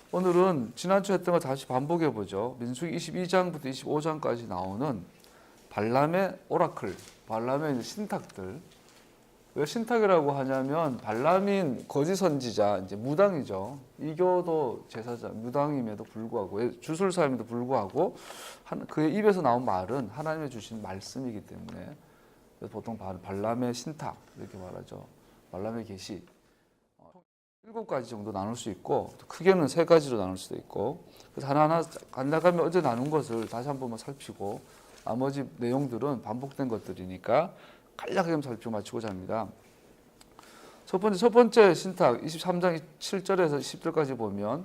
오늘은 지난주 했던 거 다시 반복해 보죠. 민수기 22장부터 25장까지 나오는 발람의 오라클, 발람의 신탁들. 왜 신탁이라고 하냐면 발람인 거짓 선지자, 이제 무당이죠. 이교도 제사자, 무당임에도 불구하고 주술사임에도 불구하고 그의 입에서 나온 말은 하나님의 주신 말씀이기 때문에 보통 발람의 신탁 이렇게 말하죠. 발람의 계시. 7가지 정도 나눌 수 있고 크게는 3가지로 나눌 수도 있고 그래서 하나하나 간단하게 어제 나눈 것을 다시 한 번만 살피고 나머지 내용들은 반복된 것들이니까 간략하게 살피고 마치고자 합니다. 첫 번째 신탁 23장 7절에서 10절까지 보면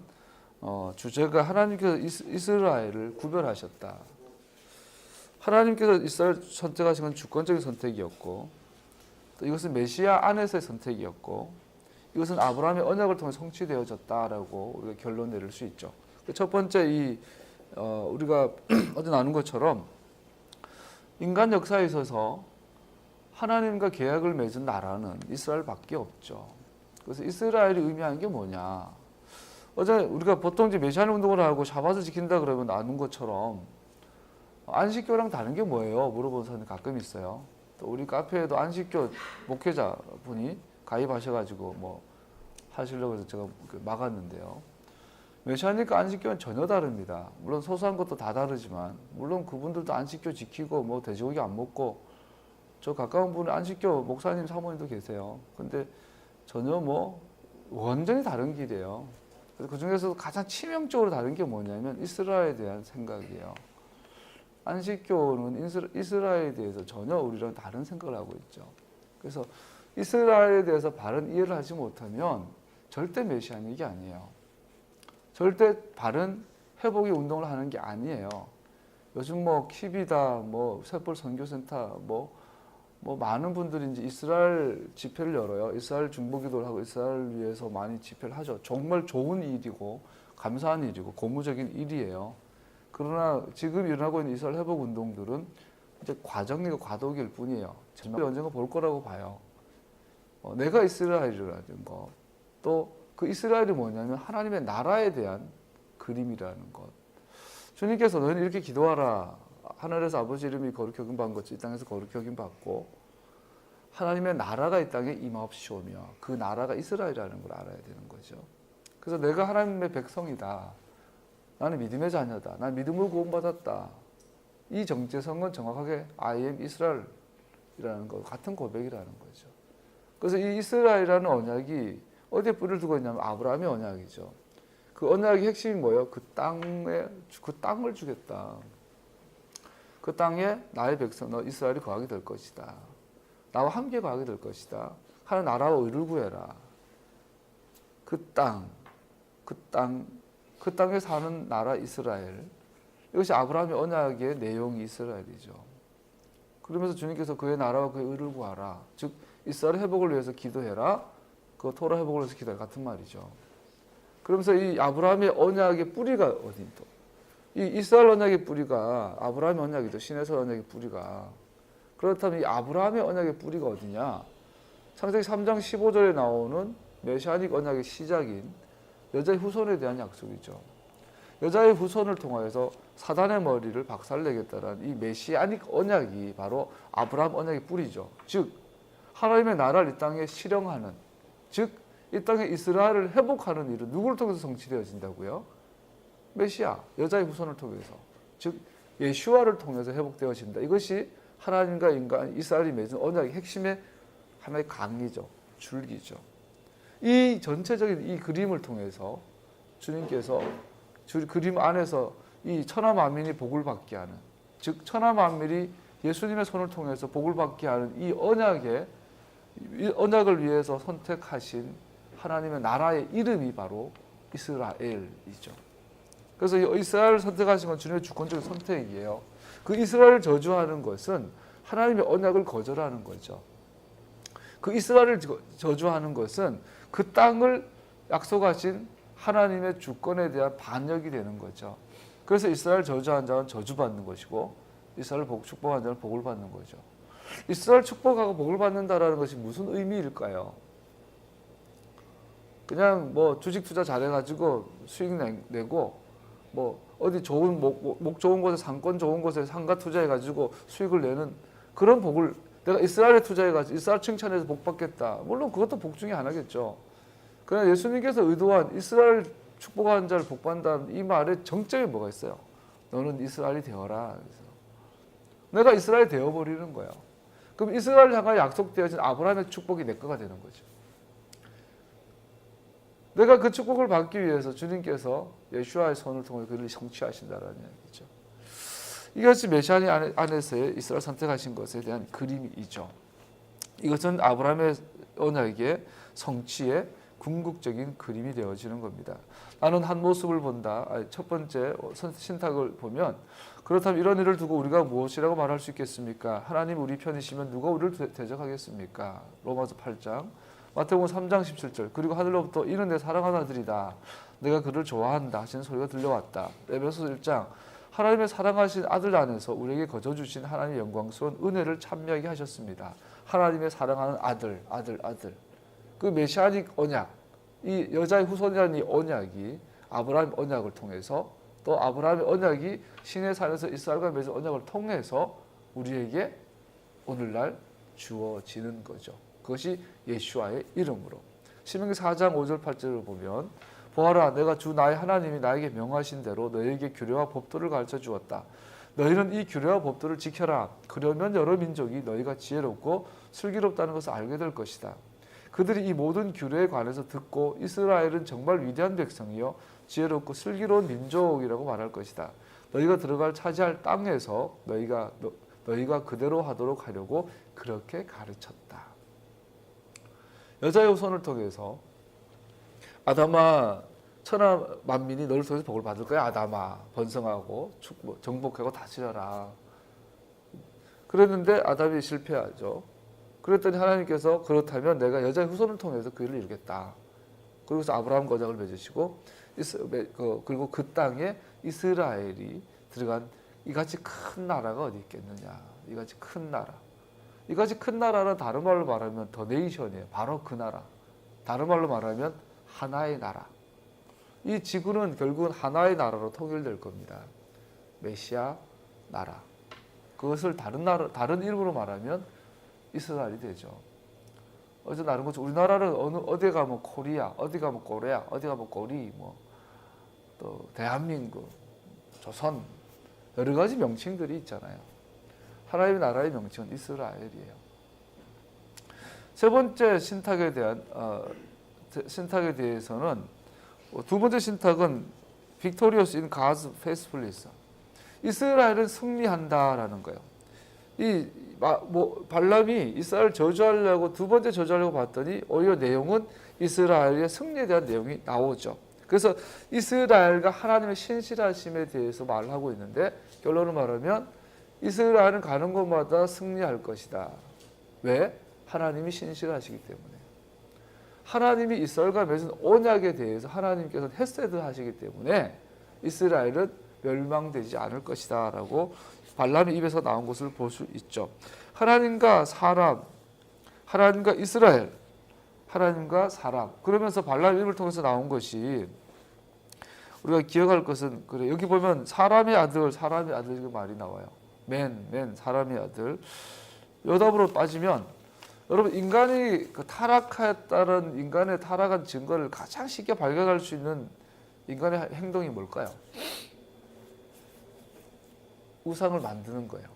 주제가 하나님께서 이스라엘을 구별하셨다. 하나님께서 이스라엘 선택하신 건 주권적인 선택이었고 또 이것은 메시아 안에서의 선택이었고 이것은 아브라함의 언약을 통해 성취되어졌다라고 우리가 결론 내릴 수 있죠. 첫 번째 우리가 어제 나눈 것처럼 인간 역사에 있어서 하나님과 계약을 맺은 나라는 이스라엘밖에 없죠. 그래서 이스라엘이 의미하는 게 뭐냐? 어제 우리가 보통 이제 메시아닉 운동을 하고 샤밧을 지킨다 그러면 나눈 것처럼 안식교랑 다른 게 뭐예요? 물어보는 사람이 가끔 있어요. 또 우리 카페에도 안식교 목회자 분이 가입하셔가지고 뭐 하시려고 해서 제가 막았는데요. 메시아니까 안식교는 전혀 다릅니다. 물론 소소한 것도 다 다르지만 물론 그분들도 안식교 지키고 뭐 돼지고기 안 먹고 저 가까운 분은 안식교 목사님 사모님도 계세요. 근데 전혀 뭐 완전히 다른 길이에요. 그래서 그 중에서도 가장 치명적으로 다른 게 뭐냐면 이스라엘에 대한 생각이에요. 안식교는 이스라엘에 대해서 전혀 우리랑 다른 생각을 하고 있죠. 그래서 이스라엘에 대해서 바른 이해를 하지 못하면 절대 메시아닉이 아니에요. 절대 바른 회복의 운동을 하는 게 아니에요. 요즘 뭐 킵이다, 뭐 셋볼 선교센터, 뭐 많은 분들이 이제 이스라엘 집회를 열어요. 이스라엘 중보기도를 하고 이스라엘 위해서 많이 집회를 하죠. 정말 좋은 일이고 감사한 일이고 고무적인 일이에요. 그러나 지금 일어나고 있는 이스라엘 회복 운동들은 이제 과정이고 과도기일 뿐이에요. 정말 언젠가 볼 거라고 봐요. 내가 이스라엘이라는 것, 또 그 이스라엘이 뭐냐면 하나님의 나라에 대한 그림이라는 것. 주님께서 너희는 이렇게 기도하라. 하늘에서 아버지 이름이 거룩히 여김받은 것이 이 땅에서 거룩히 여김받고 하나님의 나라가 이 땅에 임하옵시오며 그 나라가 이스라엘이라는 걸 알아야 되는 거죠. 그래서 내가 하나님의 백성이다. 나는 믿음의 자녀다. 난 믿음으로 구원받았다. 이 정체성은 정확하게 I am 이스라엘이라는 것 같은 고백이라는 거죠. 그래서 이 이스라엘이라는 언약이 어디에 뿌리를 두고 있냐면 아브라함의 언약이죠. 그 언약의 핵심이 뭐예요? 그 땅을 주겠다. 그 땅에 나의 백성, 너 이스라엘이 거하게 될 것이다. 나와 함께 거하게 될 것이다. 하는 나라와 의를 구해라. 그 땅에 사는 나라 이스라엘. 이것이 아브라함의 언약의 내용이 이스라엘이죠. 그러면서 주님께서 그의 나라와 그의 의를 구하라. 즉 이스라엘 회복을 위해서 기도해라. 그 토라 회복을 위해서 기도해 같은 말이죠. 그러면서 이 아브라함의 언약의 뿌리가 어디죠? 이 이스라엘 언약의 뿌리가 아브라함의 언약이죠. 시내서 언약의 뿌리가. 그렇다면 이 아브라함의 언약의 뿌리가 어디냐? 창세기 3장 15절에 나오는 메시아닉 언약의 시작인 여자의 후손에 대한 약속이죠. 여자의 후손을 통하여서 사단의 머리를 박살내겠다라는 이 메시아닉 언약이 바로 아브라함 언약의 뿌리죠. 즉 하나님의 나라를 이 땅에 실행하는, 즉 이 땅에 이스라엘을 회복하는 일은 누구를 통해서 성취되어진다고요? 메시아, 여자의 후손을 통해서, 즉 예수와를 통해서 회복되어진다. 이것이 하나님과 인간, 이스라엘이 맺은 언약의 핵심의 하나의 강이죠. 줄기죠. 이 전체적인 이 그림을 통해서 주님께서 그림 안에서 이 천하 만민이 복을 받게 하는, 즉 천하 만민이 예수님의 손을 통해서 복을 받게 하는 이 언약을 위해서 선택하신 하나님의 나라의 이름이 바로 이스라엘이죠. 그래서 이스라엘을 선택하신 건 주님의 주권적인 선택이에요. 그 이스라엘을 저주하는 것은 하나님의 언약을 거절하는 거죠. 그 이스라엘을 저주하는 것은 그 땅을 약속하신 하나님의 주권에 대한 반역이 되는 거죠. 그래서 이스라엘 저주한 자는 저주받는 것이고 이스라엘 축복한 자는 복을 받는 거죠. 이스라엘 축복하고 복을 받는다라는 것이 무슨 의미일까요? 그냥 뭐 주식 투자 잘해가지고 수익 내고 뭐 어디 좋은 목 좋은 곳에 상권 좋은 곳에 상가 투자해가지고 수익을 내는 그런 복을 내가 이스라엘에 투자해가지고 이스라엘 칭찬해서 복 받겠다. 물론 그것도 복 중에 하나겠죠. 그러나 예수님께서 의도한 이스라엘 축복하는 자를 복 받는다는 이 말에 정점이 뭐가 있어요? 너는 이스라엘이 되어라. 그래서 내가 이스라엘이 되어버리는 거예요. 그럼 이스라엘 향하여 약속되어진 아브라함의 축복이 내 거가 되는 거죠. 내가 그 축복을 받기 위해서 주님께서 예수와의 손을 통해 그를 성취하신다라는 얘기죠. 이것이 메시아니 안에서의 이스라엘 선택하신 것에 대한 그림이죠. 이것은 아브라함의 언약의 성취의 궁극적인 그림이 되어지는 겁니다. 나는 한 모습을 본다. 첫 번째 신탁을 보면 그렇다면 이런 일을 두고 우리가 무엇이라고 말할 수 있겠습니까? 하나님 우리 편이시면 누가 우리를 대적하겠습니까? 로마서 8장 마태복음 3장 17절 그리고 하늘로부터 이는 내 사랑하는 아들이다. 내가 그를 좋아한다 하시는 소리가 들려왔다. 에베소 1장 하나님의 사랑하신 아들 안에서 우리에게 거저 주신 하나님의 영광스러운 은혜를 찬미하게 하셨습니다. 하나님의 사랑하는 아들. 그 메시아닉 언약, 이 여자의 후손이라는 이 언약이 아브라함 언약을 통해서 또 아브라함의 언약이 신의 산에서 이스라엘과 맺은 언약을 통해서 우리에게 오늘날 주어지는 거죠. 그것이 예수와의 이름으로. 신명기 4장 5절 8절을 보면 보아라 내가 주 나의 하나님이 나에게 명하신 대로 너희에게 규례와 법도를 가르쳐 주었다. 너희는 이 규례와 법도를 지켜라. 그러면 여러 민족이 너희가 지혜롭고 슬기롭다는 것을 알게 될 것이다. 그들이 이 모든 규례에 관해서 듣고 이스라엘은 정말 위대한 백성이요 지혜롭고 슬기로운 민족이라고 말할 것이다. 너희가 들어갈 차지할 땅에서 너희가 그대로 하도록 하려고 그렇게 가르쳤다. 여자의 후손을 통해서 아담아 천하 만민이 너를 통해서 복을 받을 거야. 아담아 번성하고 정복하고 다스려라. 그랬는데 아담이 실패하죠. 그랬더니 하나님께서 그렇다면 내가 여자의 후손을 통해서 그 일을 이루겠다. 그리고서 아브라함 거장을 맺으시고 그리고 그 땅에 이스라엘이 들어간 이같이 큰 나라가 어디 있겠느냐. 이같이 큰 나라. 이같이 큰 나라는 다른 말로 말하면 더 네이션이에요. 바로 그 나라. 다른 말로 말하면 하나의 나라. 이 지구는 결국은 하나의 나라로 통일될 겁니다. 메시아 나라. 그것을 다른 이름으로 말하면 이스라엘이 되죠. 어제 다른 거죠. 우리나라는 어디 가면 코리아, 어디 가면 코레아, 어디 가면 코리, 또 대한민국, 조선 여러 가지 명칭들이 있잖아요. 하나님의 나라의 명칭은 이스라엘이에요. 세 번째 신탁에 대해서는 두 번째 신탁은 Victorious in God's faithfulness. 이스라엘은 승리한다라는 거예요. 발람이 이스라엘 저주하려고 두 번째 저주하려고 봤더니 오히려 내용은 이스라엘의 승리에 대한 내용이 나오죠. 그래서 이스라엘과 하나님의 신실하심에 대해서 말하고 있는데 결론을 말하면 이스라엘은 가는 곳마다 승리할 것이다. 왜? 하나님이 신실하시기 때문에. 하나님이 이스라엘과 맺은 언약에 대해서 하나님께서 헤세드 하시기 때문에 이스라엘은 멸망되지 않을 것이다 라고 발람의 입에서 나온 것을 볼 수 있죠. 하나님과 사람, 하나님과 이스라엘, 하나님과 사람. 그러면서 발람의 입을 통해서 나온 것이 우리가 기억할 것은 그래. 여기 보면 사람의 아들 그 말이 나와요. 맨 사람의 아들. 여답으로 빠지면 여러분 인간이 타락했다는 인간의 타락한 증거를 가장 쉽게 발견할 수 있는 인간의 행동이 뭘까요? 우상을 만드는 거예요.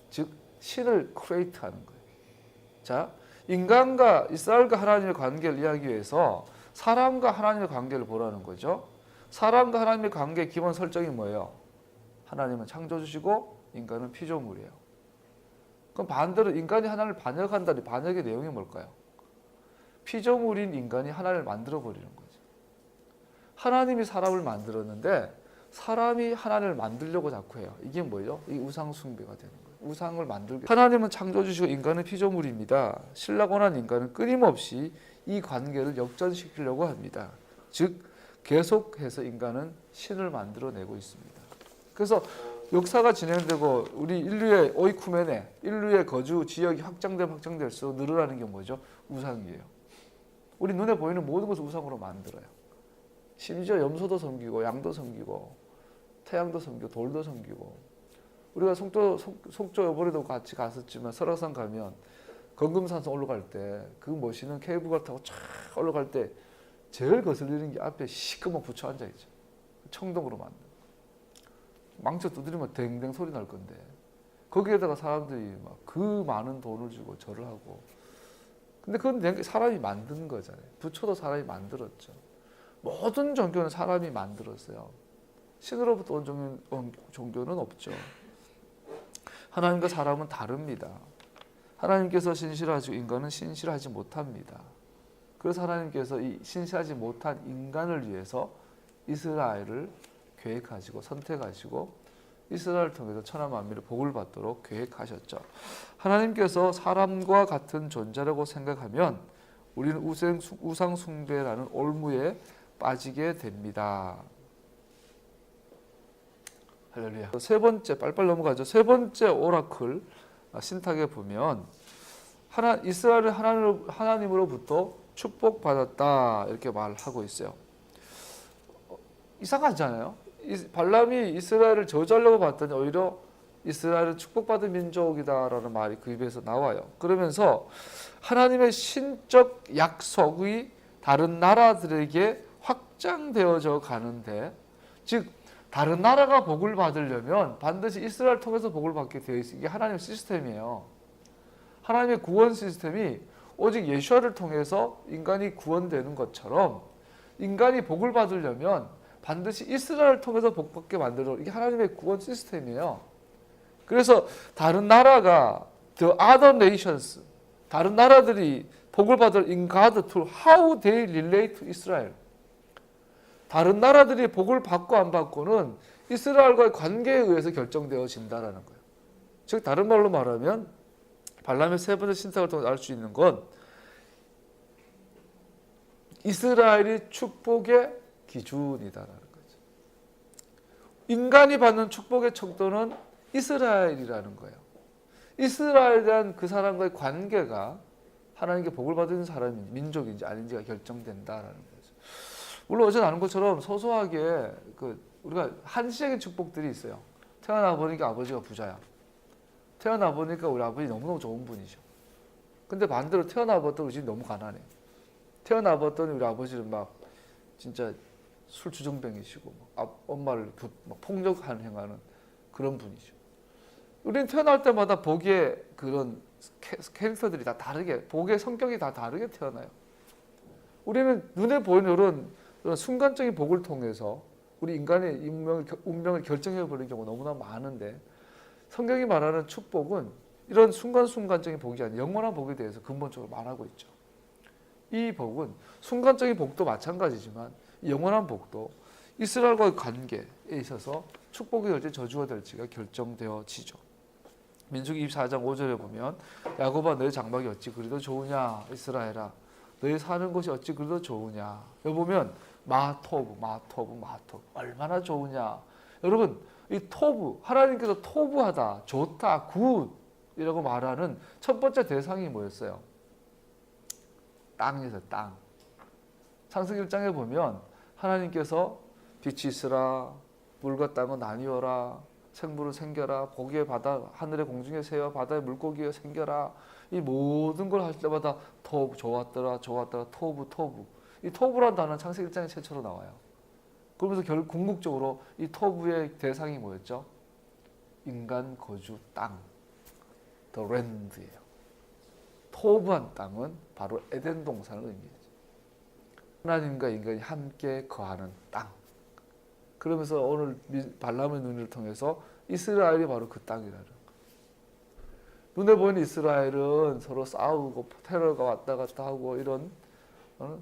즉 신을 크리에이트하는 거예요. 자, 인간과 이스라엘과 하나님의 관계를 이야기하기 위해서 사람과 하나님의 관계를 보라는 거죠. 사람과 하나님의 관계의 기본 설정이 뭐예요? 하나님은 창조주시고 인간은 피조물이에요. 그럼 반대로 인간이 하나님을 반역한다니 반역의 내용이 뭘까요? 피조물인 인간이 하나님을 만들어버리는 거죠. 하나님이 사람을 만들었는데 사람이 하나님을 만들려고 자꾸 해요. 이게 뭐예요? 이 우상 숭배가 되는 거예요. 우상을 만들게. 하나님은 창조주시고 인간은 피조물입니다. 신라곤한 인간은 끊임없이 이 관계를 역전시키려고 합니다. 즉 계속해서 인간은 신을 만들어내고 있습니다. 그래서 역사가 진행되고 우리 인류의 오이쿠메네, 인류의 거주 지역이 확장될수록 늘어나는 게 뭐죠? 우상이에요. 우리 눈에 보이는 모든 것을 우상으로 만들어요. 심지어 염소도 섬기고 양도 섬기고 태양도 섬기고 돌도 섬기고. 우리가 속초 이번에도 같이 갔었지만 설악산 가면 건금산성 올라갈 때 그 멋있는 케이블카 타고 쫙 올라갈 때 제일 거슬리는 게 앞에 시커먼 부처 앉아있죠. 청동으로 만든. 망쳐 두드리면 댕댕 소리 날 건데 거기에다가 사람들이 막 그 많은 돈을 주고 절을 하고. 근데 그건 사람이 만든 거잖아요. 부처도 사람이 만들었죠. 모든 종교는 사람이 만들었어요. 신으로부터 온 종교는 없죠. 하나님과 사람은 다릅니다. 하나님께서 신실하시고 인간은 신실하지 못합니다. 그래서 하나님께서 이 신실하지 못한 인간을 위해서 이스라엘을 계획하시고 선택하시고 이스라엘을 통해서 천하 만민의 복을 받도록 계획하셨죠. 하나님께서 사람과 같은 존재라고 생각하면 우리는 우상 숭배라는 올무에 빠지게 됩니다. 할렐루야. 세 번째, 빨리빨리 넘어가죠. 세 번째 오라클 신탁에 보면 이스라엘은 하나님으로부터 축복받았다 이렇게 말하고 있어요. 이상하잖아요. 발람이 이스라엘을 저주하려고 봤더니 오히려 이스라엘은 축복받은 민족이다라는 말이 그 입에서 나와요. 그러면서 하나님의 신적 약속이 다른 나라들에게 확장되어져 가는데, 즉 다른 나라가 복을 받으려면 반드시 이스라엘 통해서 복을 받게 되어 있어요. 이게 하나님의 시스템이에요. 하나님의 구원 시스템이 오직 예수아를 통해서 인간이 구원되는 것처럼 인간이 복을 받으려면 반드시 이스라엘을 통해서 복 받게 만들어. 이게 하나님의 구원 시스템이에요. 그래서 다른 나라가 the other nations, 다른 나라들이 복을 받을 in God to how they relate to Israel. 다른 나라들이 복을 받고 안 받고는 이스라엘과의 관계에 의해서 결정되어진다라는 거예요. 즉 다른 말로 말하면 발람의 세 번째 신탁을 통해 알 수 있는 건 이스라엘이 축복의 기준이다라는 거죠. 인간이 받는 축복의 척도는 이스라엘이라는 거예요. 이스라엘에 대한 그 사람과의 관계가 하나님께 복을 받은 사람이 민족인지 아닌지가 결정된다라는 거죠. 물론 어제 나눈 것처럼 소소하게 우리가 한시적인 축복들이 있어요. 태어나 보니까 아버지가 부자야. 태어나 보니까 우리 아버지 너무너무 좋은 분이죠. 근데 반대로 태어나 봤더니 우리 집 너무 가난해. 태어나 봤더니 우리 아버지는 막 진짜 술 주정뱅이시고 엄마를 폭력하는 행하는 그런 분이죠. 우리는 태어날 때마다 복의 그런 캐릭터들이 다 다르게, 복의 성격이 다 다르게 태어나요. 우리는 눈에 보이는 이런 순간적인 복을 통해서 우리 인간의 운명을 결정해버리는 경우가 너무나 많은데, 성경이 말하는 축복은 이런 순간적인 복이 아니라 영원한 복에 대해서 근본적으로 말하고 있죠. 이 복은 순간적인 복도 마찬가지지만 영원한 복도 이스라엘과의 관계에 있어서 축복이 될지 저주가 될지가 결정되어지죠. 민수기 24장 5절에 보면 야곱아 너의 장막이 어찌 그리도 좋으냐, 이스라엘아 너희 사는 곳이 어찌 그리도 좋으냐. 여기 보면 마토브 얼마나 좋으냐. 여러분 이 토브, 하나님께서 토브하다, 좋다, 굿이라고 말하는 첫 번째 대상이 뭐였어요? 땅에서 땅. 창세기 1장에 보면 하나님께서 빛이 있으라, 물과 땅은 나뉘어라, 생물은 생겨라, 고기의 바다, 하늘의 공중의 새와 바다의 물고기가 생겨라. 이 모든 걸 할 때마다 토브, 좋았더라, 토브. 이 토브라는 단어는 창세기 1장에 최초로 나와요. 그러면서 궁극적으로 이 토브의 대상이 뭐였죠? 인간 거주 땅, the land예요. 토브한 땅은 바로 에덴 동산을 의미하죠. 하나님과 인간이 함께 거하는 땅. 그러면서 오늘 발람의 눈을 통해서 이스라엘이 바로 그 땅이라는 거예요. 눈에 보이는 이스라엘은 서로 싸우고 테러가 왔다 갔다 하고 이런 막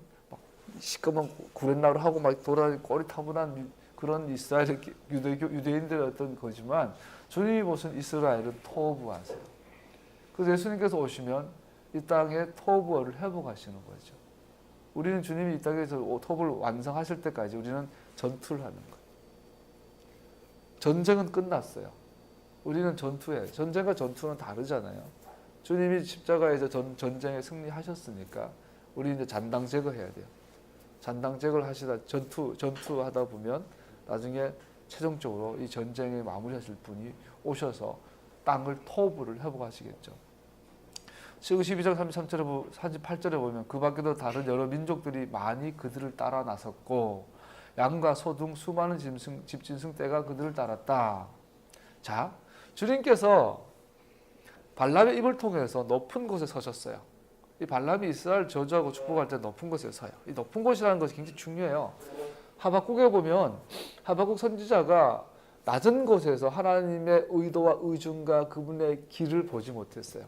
시커먼 구렛나루 하고 막 돌아다니고 꼬리타분한 그런 이스라엘 유대인들의 어떤 거지만, 주님이 보신 이스라엘은 토부하세요. 그래서 예수님께서 오시면 이 땅에 토부를 회복하시는 거죠. 우리는 주님이 이 땅에서 토부를 완성하실 때까지 우리는 전투를 하는 거예요. 전쟁은 끝났어요. 우리는 전투해. 전쟁과 전투는 다르잖아요. 주님이 십자가에서 전쟁에 승리하셨으니까 우리 이제 잔당 제거해야 돼요. 잔당 제거를 하시다 전투하다 보면 나중에 최종적으로 이 전쟁에 마무리하실 분이 오셔서 땅을 토부를 회복하시겠죠. 시국 12장 38절에 보면 그 밖에도 다른 여러 민족들이 많이 그들을 따라 나섰고 양과 소 등 수많은 집짐승 떼가 그들을 따랐다. 자, 주님께서 발람의 입을 통해서 높은 곳에 서셨어요. 이 발람이 이스라엘 저주하고 축복할 때 높은 곳에 서요. 이 높은 곳이라는 것이 굉장히 중요해요. 하박국에 보면 하박국 선지자가 낮은 곳에서 하나님의 의도와 의중과 그분의 길을 보지 못했어요.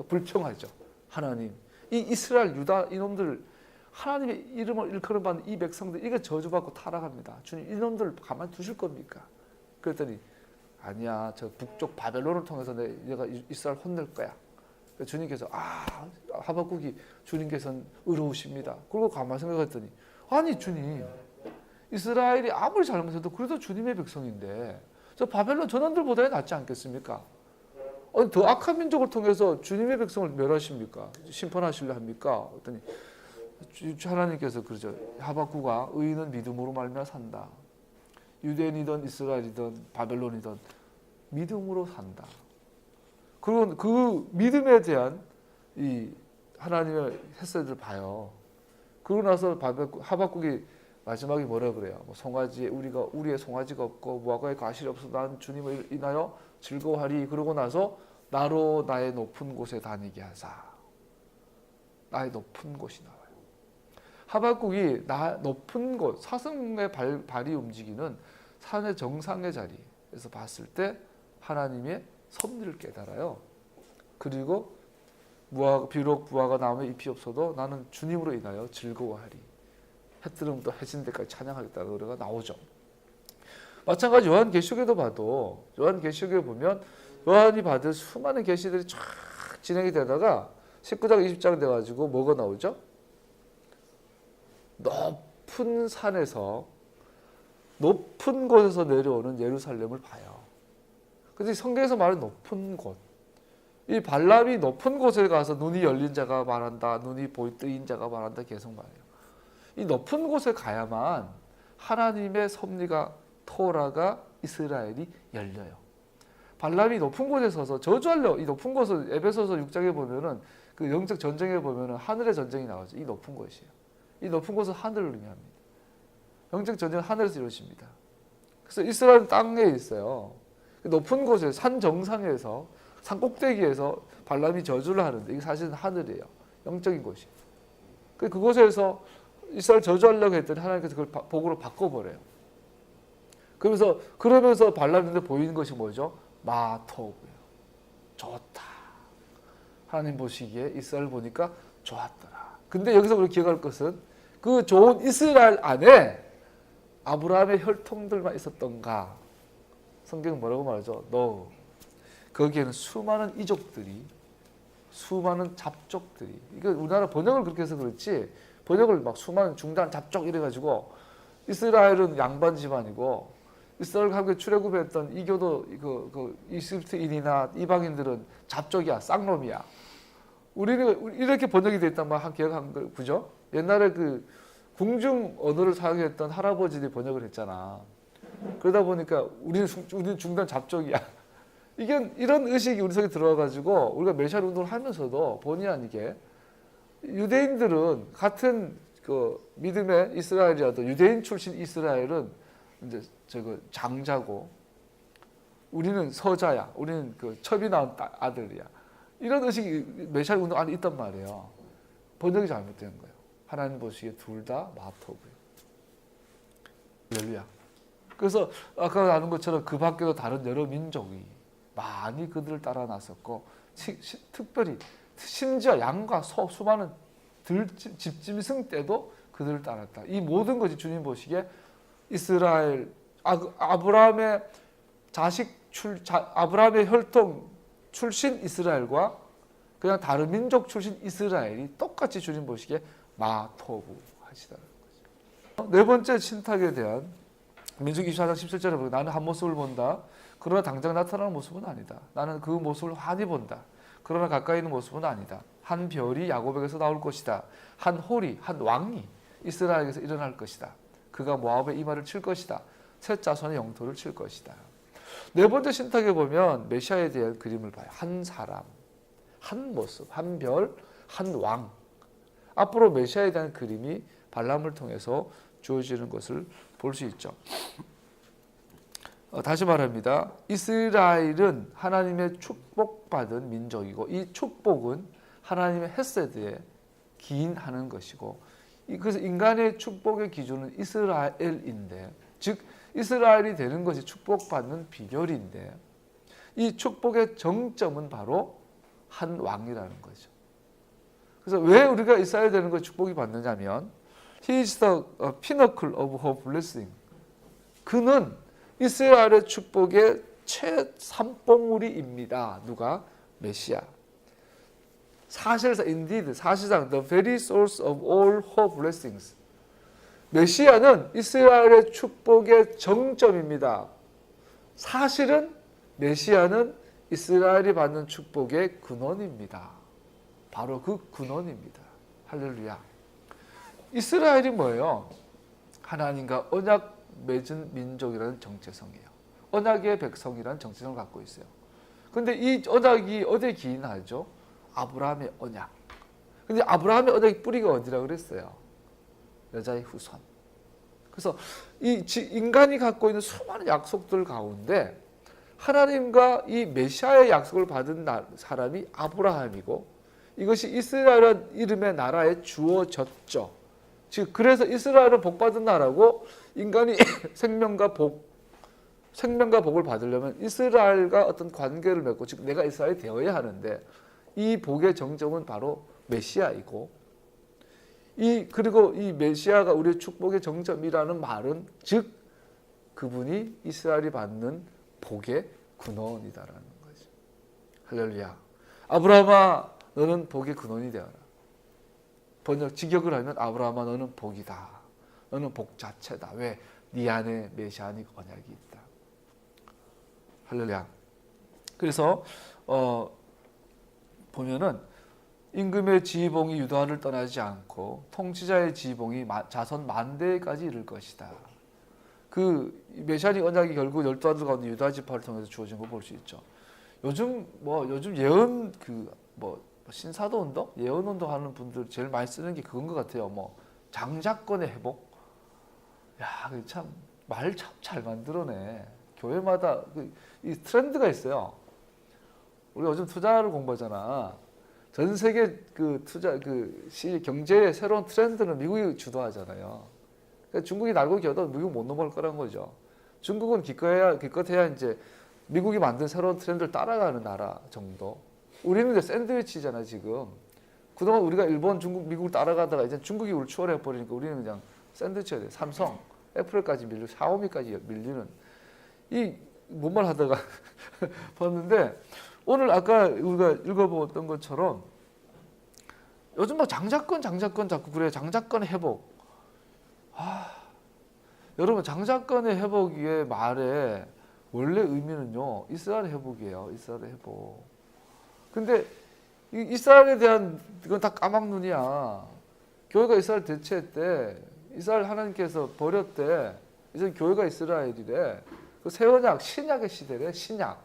불평하죠. 하나님, 이 이스라엘 유다 이놈들 하나님의 이름을 일컬어받는 이 백성들 이게 저주받고 타락합니다. 주님 이놈들 가만히 두실 겁니까? 그랬더니 아니야, 저 북쪽 바벨론을 통해서 내가 이스라엘 혼낼 거야. 주님께서 하박국이 주님께서는 의로우십니다. 그리고 가만히 생각했더니 아니 주님, 이스라엘이 아무리 잘못해도 그래도 주님의 백성인데 저 바벨론 전원들보다 낫지 않겠습니까? 더 악한 민족을 통해서 주님의 백성을 멸하십니까? 심판하시려 합니까? 그랬더니 하나님께서 그러죠. 하박국아, 의인은 믿음으로 말미암아 산다. 유대인이든 이스라엘이든 바벨론이든 믿음으로 산다. 그리고 그 믿음에 대한 이 하나님의 햇살을 봐요. 그러고 나서 하박국이 마지막에 뭐라 그래요? 송아지에 우리의 송아지가 없고 무화과에 가실이 없어 난 주님을 인하여 즐거워하리. 그러고 나서 나로 나의 높은 곳에 다니게 하사. 나의 높은 곳이 나와요. 하박국이 높은 곳, 사슴의 발이 움직이는 산의 정상의 자리에서 봤을 때 하나님의 섭리를 깨달아요. 그리고 비록 무화과 나무에 잎이 없어도 나는 주님으로 인하여 즐거워하리. 해 뜨면 또 해진 데까지 찬양하겠다는 노래가 나오죠. 마찬가지 요한계시록에도 봐도 요한계시록에 보면 요한이 받은 수많은 계시들이 쫙 진행이 되다가 19장 20장 돼가지고 뭐가 나오죠? 높은 산에서 높은 곳에서 내려오는 예루살렘을 봐요. 근데 성경에서 말하는 높은 곳, 이 발람이 높은 곳에 가서 눈이 열린 자가 말한다, 눈이 뜨인 자가 말한다 계속 말해요. 이 높은 곳에 가야만 하나님의 섭리가 토라가 이스라엘이 열려요. 발람이 높은 곳에 서서 저주하려 이 높은 곳을 에베소서 6장에 보면은 그 영적 전쟁에 보면은 하늘의 전쟁이 나오죠. 이 높은 곳이에요. 이 높은 곳은 하늘을 의미합니다. 영적 전쟁은 하늘에서 이루어집니다. 그래서 이스라엘은 땅에 있어요. 높은 곳에 산 정상에서 산 꼭대기에서 발람이 저주를 하는데 이게 사실은 하늘이에요. 영적인 곳이. 그곳에서 이스라엘 저주하려고 했더니 하나님께서 그걸 복으로 바꿔버려요. 그러면서 발람인데 보이는 것이 뭐죠? 마토고요. 좋다. 하나님 보시기에 이스라엘 보니까 좋았더라. 근데 여기서 우리 기억할 것은 그 좋은 이스라엘 안에 아브라함의 혈통들만 있었던가? 성경은 뭐라고 말하죠? No. 거기에는 수많은 이족들이, 수많은 잡족들이. 이거 우리나라 번역을 그렇게 해서 그렇지. 번역을 막 수많은 중단 잡족 이래가지고 이스라엘은 양반 집안이고 이스라엘과 함께 출애굽했던 이교도 이집트인이나 이방인들은 잡족이야, 쌍놈이야. 우리는 이렇게 번역이 됐단 말 기억한 거 그죠? 옛날에 그 궁중 언어를 사용했던 할아버지들이 번역을 했잖아. 그러다 보니까 우리는 중단 잡족이야. 이게 이런 의식이 우리 속에 들어와가지고 우리가 메시아 운동을 하면서도 본의 아니게 유대인들은 같은 그 믿음의 이스라엘이라도 유대인 출신 이스라엘은 이제 장자고 우리는 서자야. 우리는 그 첩이 나온 아들이야. 이런 의식이 메시아 운동 안에 있단 말이에요. 번역이 잘못된 거예요. 하나님 보시기에 둘 다 마토고요. 할렐루야. 그래서 아까 나눈 것처럼 그 밖에도 다른 여러 민족이 많이 그들을 따라 나섰고 특별히 심지어 양과 소 수많은 집짐승 때도 그들을 따랐다. 이 모든 것이 주님 보시기에 이스라엘 아브라함의 아브라함의 혈통 출신 이스라엘과 그냥 다른 민족 출신 이스라엘이 똑같이 주님 보시기에 마토부 하시다는 거죠. 네 번째 신탁에 대한 민수기 24장 17절에 보면 나는 한 모습을 본다. 그러나 당장 나타나는 모습은 아니다. 나는 그 모습을 환히 본다. 그러나 가까이 있는 모습은 아니다. 한 별이 야곱에게서 나올 것이다. 한 홀이, 한 왕이 이스라엘에게서 일어날 것이다. 그가 모압의 이마를 칠 것이다. 셋 자손의 영토를 칠 것이다. 네 번째 신탁에 보면 메시아에 대한 그림을 봐요. 한 사람, 한 모습, 한 별, 한 왕. 앞으로 메시아에 대한 그림이 발람을 통해서 주어지는 것을 볼 수 있죠. 다시 말합니다. 이스라엘은 하나님의 축복받은 민족이고 이 축복은 하나님의 헤세드에 기인하는 것이고 그래서 인간의 축복의 기준은 이스라엘인데 즉 이스라엘이 되는 것이 축복받는 비결인데 이 축복의 정점은 바로 한 왕이라는 거죠. 그래서 왜 우리가 이스라엘 되는 걸 축복이 받느냐면 He is the pinnacle of her blessing. 그는 이스라엘의 축복의 최산봉우리입니다. 누가? 메시아. 사실상 the very source of all her blessings. 메시아는 이스라엘의 축복의 정점입니다. 사실은 메시아는 이스라엘이 받는 축복의 근원입니다. 바로 그 근원입니다. 할렐루야. 이스라엘이 뭐예요? 하나님과 언약 맺은 민족이라는 정체성이에요. 언약의 백성이라는 정체성을 갖고 있어요. 근데 이 언약이 어디에 기인하죠? 아브라함의 언약. 근데 아브라함의 언약의 뿌리가 어디라고 그랬어요? 여자의 후손. 그래서 이 인간이 갖고 있는 수많은 약속들 가운데 하나님과 이 메시아의 약속을 받은 사람이 아브라함이고 이것이 이스라엘이라는 이름의 나라에 주어졌죠. 즉 그래서 이스라엘은 복받은 나라고 인간이 생명과 복을 받으려면 이스라엘과 어떤 관계를 맺고 즉 내가 이스라엘이 되어야 하는데 이 복의 정점은 바로 메시아이고 그리고 이 메시아가 우리의 축복의 정점이라는 말은 즉 그분이 이스라엘이 받는 복의 근원이다라는 거죠. 할렐루야. 아브라함아 너는 복의 근원이 되어라. 번역 직역을 하면 아브라함아 너는 복이다. 너는 복 자체다. 왜? 네 안에 메시아닉 언약이 있다. 할렐루야. 그래서 보면은 임금의 지휘봉이 유다를 떠나지 않고 통치자의 지휘봉이 자손 만대까지 이를 것이다. 그 메시아닉 언약이 결국 12아들 가운데 유다 지파를 통해서 주어진 거 볼 수 있죠. 요즘 예언 신사도 운동, 예언 운동 하는 분들 제일 많이 쓰는 게 그건 것 같아요. 장자권의 회복. 야, 참 말 참 잘 만들어내. 교회마다 이 트렌드가 있어요. 우리 요즘 투자를 공부하잖아. 전 세계 경제의 새로운 트렌드는 미국이 주도하잖아요. 그러니까 중국이 날고 기어도 미국 못 넘어갈 거란 거죠. 중국은 기껏해야 이제 미국이 만든 새로운 트렌드를 따라가는 나라 정도. 우리는 이제 샌드위치잖아 지금. 그동안 우리가 일본, 중국, 미국을 따라가다가 이제 중국이 우리를 추월해 버리니까 우리는 그냥 샌드위치가 돼. 삼성, 애플까지 밀리고 샤오미까지 밀리는 이 뭔 말 하다가 봤는데 오늘 아까 우리가 읽어보았던 것처럼 요즘 장자권 자꾸 그래. 장자권의 회복. 여러분 장자권의 회복의 말에 원래 의미는요 이스라엘 회복이에요. 이스라엘 회복. 근데 이스라엘에 대한 이건 다 까막눈이야. 교회가 이스라엘 대체했대. 이스라엘 하나님께서 버렸대. 이제 교회가 이스라엘이래. 그 새 언약 신약의 시대래. 신약.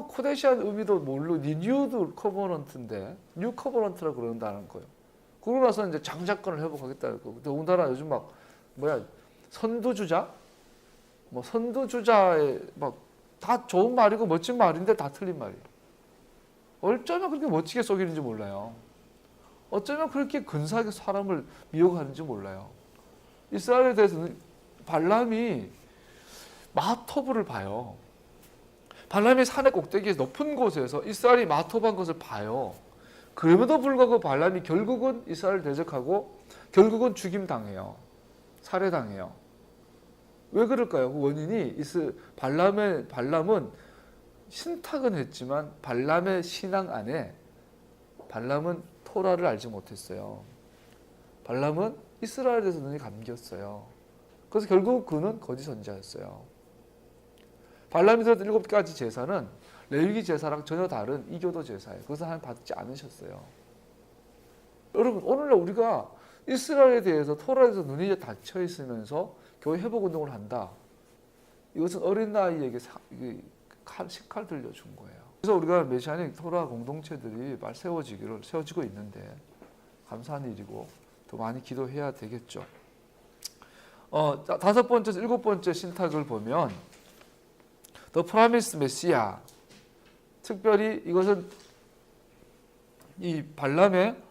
코데시한 의미도 모르고 리뉴드 커버넌트인데 뉴 커버넌트라고 그런다는 거예요. 그러고 나서 이제 장자권을 회복하겠다는 거. 더군다나 요즘 선두주자? 선두주자의 다 좋은 말이고 멋진 말인데 다 틀린 말이에요. 어쩌면 그렇게 멋지게 속이는지 몰라요. 어쩌면 그렇게 근사하게 사람을 미혹하는지 몰라요. 이스라엘에 대해서는 발람이 마토브를 봐요. 발람이 산의 꼭대기에 높은 곳에서 이스라엘이 마토브한 것을 봐요. 그럼에도 불구하고 발람이 결국은 이스라엘을 대적하고 결국은 죽임당해요. 살해당해요. 왜 그럴까요? 그 원인이 발람은 신탁은 했지만 발람의 신앙 안에 발람은 토라를 알지 못했어요. 발람은 이스라엘에 대해서 눈이 감겼어요. 그래서 결국 그는 거짓 선지자였어요. 발람이 드렸던 7가지 제사는 레위기 제사랑 전혀 다른 이교도 제사예요. 그것을 하나님 받지 않으셨어요. 여러분 오늘날 우리가 이스라엘에 대해서 토라에서 눈이 닫혀 있으면서 교회 회복 운동을 한다. 이것은 어린 나이에게 식칼 들려준 거예요. 그래서 우리가 메시아닉 토라 공동체들이 말 세워지고 있는데 감사한 일이고 더 많이 기도해야 되겠죠. 다섯 번째, 일곱 번째 신탁을 보면 The Promised Messiah. 특별히 이것은 이 발람의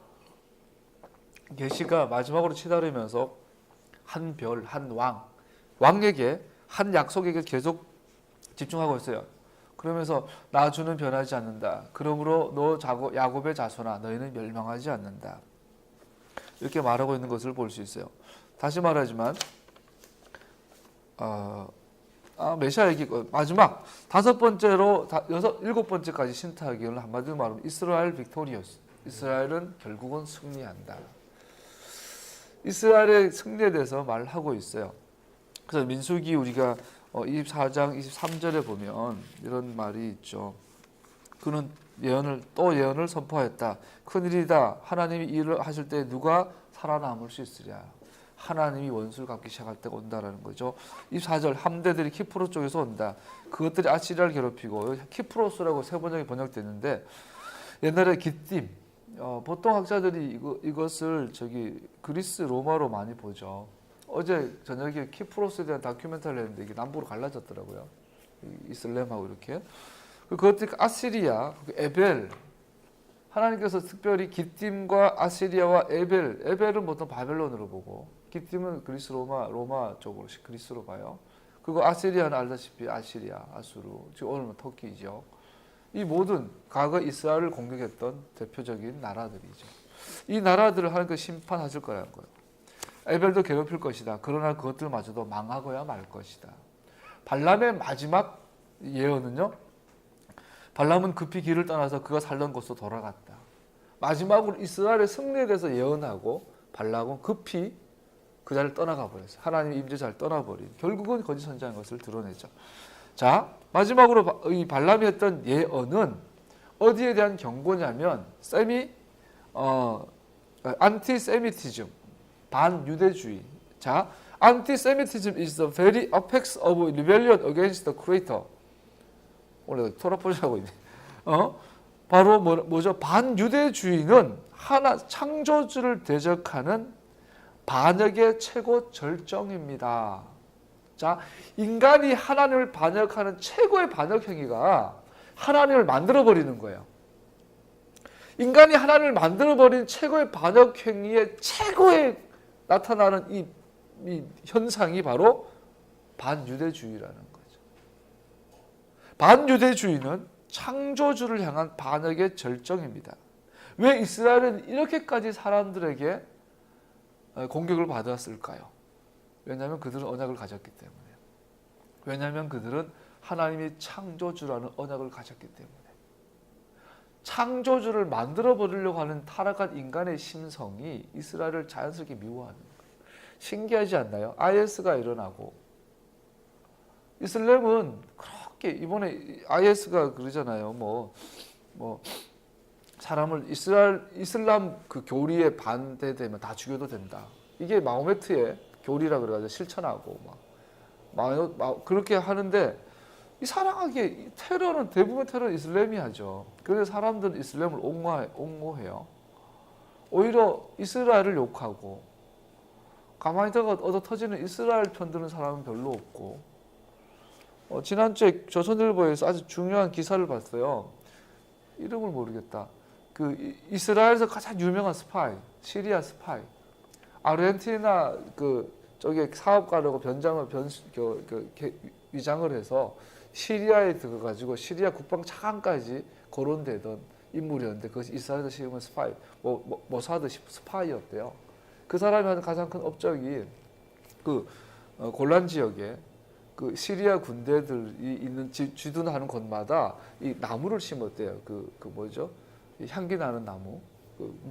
계시가 마지막으로 치달으면서 한 별, 한 왕에게 한 약속에게 계속 집중하고 있어요. 그러면서 나 주는 변하지 않는다. 그러므로 너 야곱의 자손아 너희는 멸망하지 않는다. 이렇게 말하고 있는 것을 볼 수 있어요. 다시 말하지만 메시아 얘기 마지막 다섯 번째로 일곱 번째까지 신탁을 한마디로 말하면 이스라엘 빅토리어스. 이스라엘은 결국은 승리한다. 이스라엘의 승리에 대해서 말하고 있어요. 그래서 민수기 우리가 24장 23절에 보면 이런 말이 있죠. 그는 예언을 선포하였다. 큰일이다. 하나님이 일을 하실 때 누가 살아남을 수 있으랴. 하나님이 원수를 갚기 시작할 때가 온다라는 거죠. 24절 함대들이 키프로스 쪽에서 온다. 그것들이 아시리아를 괴롭히고 키프로스라고 세 번역이 번역됐는데 옛날에 기띔 보통 학자들이 이것을 그리스 로마로 많이 보죠. 어제 저녁에 키프로스에 대한 다큐멘터리를 했는데 이게 남북으로 갈라졌더라고요. 이슬람하고 이렇게. 그것들이 아시리아, 에벨. 하나님께서 특별히 기띔과 아시리아와 에벨은 보통 바벨론으로 보고 기띔은 그리스 로마 쪽으로 그리스로 봐요. 그리고 아시리아는 알다시피 아시리아, 아수르, 지금 오늘은 터키죠. 이 모든 과거 이스라엘을 공격했던 대표적인 나라들이죠. 이 나라들을 하나님께서 심판하실 거라는 거예요. 에벨도 괴롭힐 것이다. 그러나 그것들마저도 망하고야 말 것이다. 발람의 마지막 예언은요. 발람은 급히 길을 떠나서 그가 살던 곳으로 돌아갔다. 마지막으로 이스라엘의 승리에 대해서 예언하고 발람은 급히 그 자리를 떠나가 버렸어요. 하나님의 임재자를 떠나버린. 결국은 거짓 선지자인 것을 드러내죠. 자, 마지막으로 이 발람이 했던 예언은 어디에 대한 경고냐면 안티세미티즘, 반유대주의. 자, antisemitism is the very apex of rebellion against the creator. 오늘 토라포즈하고 있네. 바로 뭐죠? 반유대주의는 창조주를 대적하는 반역의 최고 절정입니다. 자, 인간이 하나님을 반역하는 최고의 반역 행위가 하나님을 만들어 버리는 거예요. 인간이 하나님을 만들어 버린 최고의 반역 행위의 최고의 나타나는 이 현상이 바로 반유대주의라는 거죠. 반유대주의는 창조주를 향한 반역의 절정입니다. 왜 이스라엘은 이렇게까지 사람들에게 공격을 받았을까요? 왜냐하면 그들은 언약을 가졌기 때문에. 왜냐하면 그들은 하나님이 창조주라는 언약을 가졌기 때문에. 창조주를 만들어 버리려고 하는 타락한 인간의 심성이 이스라엘을 자연스럽게 미워하는 거예요. 신기하지 않나요? IS가 일어나고 이슬람은 그렇게 이번에 IS가 그러잖아요. 사람을 이슬람 그 교리에 반대되면 다 죽여도 된다. 이게 마호메트의 교리라 그래가지고 실천하고 그렇게 하는데 이상하게 테러는 대부분 테러는 이슬람이 하죠. 그래서 사람들은 이슬람을 옹호해요. 오히려 이스라엘을 욕하고 가만히 있다가 얻어 터지는 이스라엘 편드는 사람은 별로 없고 지난주에 조선일보에서 아주 중요한 기사를 봤어요. 이름을 모르겠다. 그 이스라엘에서 가장 유명한 스파이, 시리아 스파이, 아르헨티나 쪽에 사업가라고 위장을 해서 시리아에 들어가지고 시리아 국방 차관까지 거론되던 인물이었는데 그것이 이스라엘에서 시험한 스파이, 모사드 스파이였대요. 그 사람이 하는 가장 큰 업적이 골란 지역에 그 시리아 군대들이 있는 주둔하는 곳마다 이 나무를 심었대요. 뭐죠? 향기 나는 나무,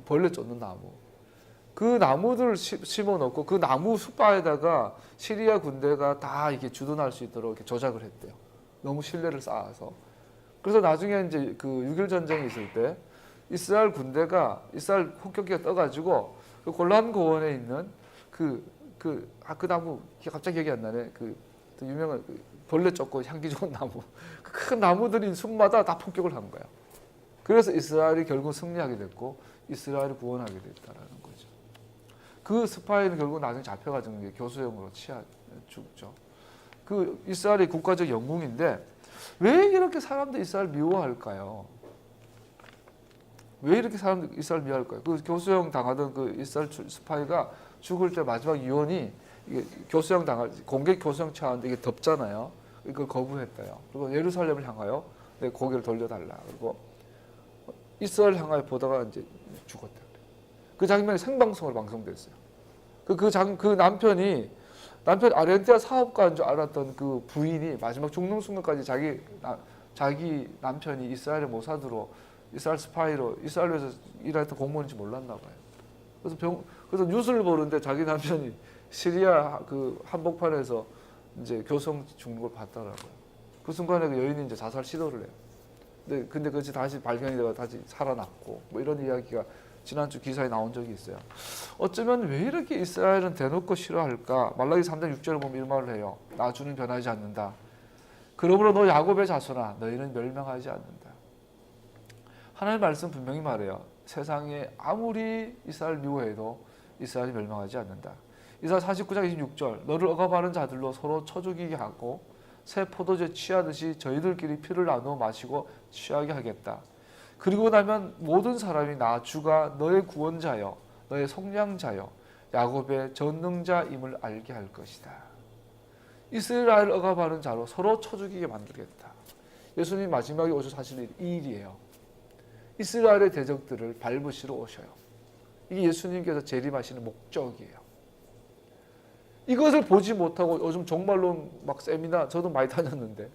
벌레 쫓는 나무. 그 나무들을 심어 놓고 그 나무 숲바에다가 시리아 군대가 다 이렇게 주둔할 수 있도록 이렇게 조작을 했대요. 너무 신뢰를 쌓아서. 그래서 나중에 이제 그 6.1 전쟁이 있을 때 이스라엘 군대가 이스라엘 폭격기가 떠가지고 그 골란 고원에 있는 그 나무 갑자기 기억이 안 나네. 그 유명한 그 벌레 쫓고 향기 좋은 나무. 그 큰 나무들이 숲마다 다 폭격을 한 거야. 그래서 이스라엘이 결국 승리하게 됐고 이스라엘을 구원하게 됐다라는 거죠. 그 스파이는 결국 나중에 잡혀가지고 교수형으로 죽죠. 그 이스라엘이 국가적 영웅인데 왜 이렇게 사람들 이스라엘 미워할까요? 왜 이렇게 사람들 이스라엘 미워할까요? 그 교수형 당하던 그 이스라엘 스파이가 죽을 때 마지막 유언이 이게 교수형 당할 공개 교수형 처하는데 이게 덥잖아요. 이걸 거부했대요. 그리고 예루살렘을 향하여 내 고개를 돌려달라. 그리고 이스라엘 향하여 보다가 이제 죽었다. 그 장면이 생방송으로 방송됐어요. 그 남편 아르헨티나 사업가인 줄 알았던 그 부인이 마지막 죽는 순간까지 자기 남편이 이스라엘의 모사드로 이스라엘 스파이로 이스라엘에서 일했던 공무원인지 몰랐나 봐요. 그래서 뉴스를 보는데 자기 남편이 시리아 그 한복판에서 이제 교성 죽는 걸 봤더라고요. 그 순간에 그 여인이 이제 자살 시도를 해요. 근데 그것이 다시 발견이 되고 다시 살아났고 뭐 이런 이야기가 지난주 기사에 나온 적이 있어요. 어쩌면 왜 이렇게 이스라엘은 대놓고 싫어할까? 말라기 3장 6절을 보면 이런 말을 해요. 나주는 변하지 않는다. 그러므로 너 야곱의 자손아 너희는 멸망하지 않는다. 하나님의 말씀 분명히 말해요. 세상에 아무리 이스라엘 미워해도 이스라엘이 멸망하지 않는다. 이사야 49장 26절 너를 억압하는 자들로 서로 쳐 죽이게 하고 새 포도주에 취하듯이 저희들끼리 피를 나누어 마시고 취하게 하겠다. 그리고 나면 모든 사람이 나 주가 너의 구원자여 너의 속량자여 야곱의 전능자임을 알게 할 것이다. 이스라엘 억압하는 자로 서로 쳐 죽이게 만들겠다. 예수님 마지막에 오셔서 하실 이 일이에요. 이스라엘의 대적들을 밟으시러 오셔요. 이게 예수님께서 재림하시는 목적이에요. 이것을 보지 못하고 요즘 종말론 막 세미나 저도 많이 다녔는데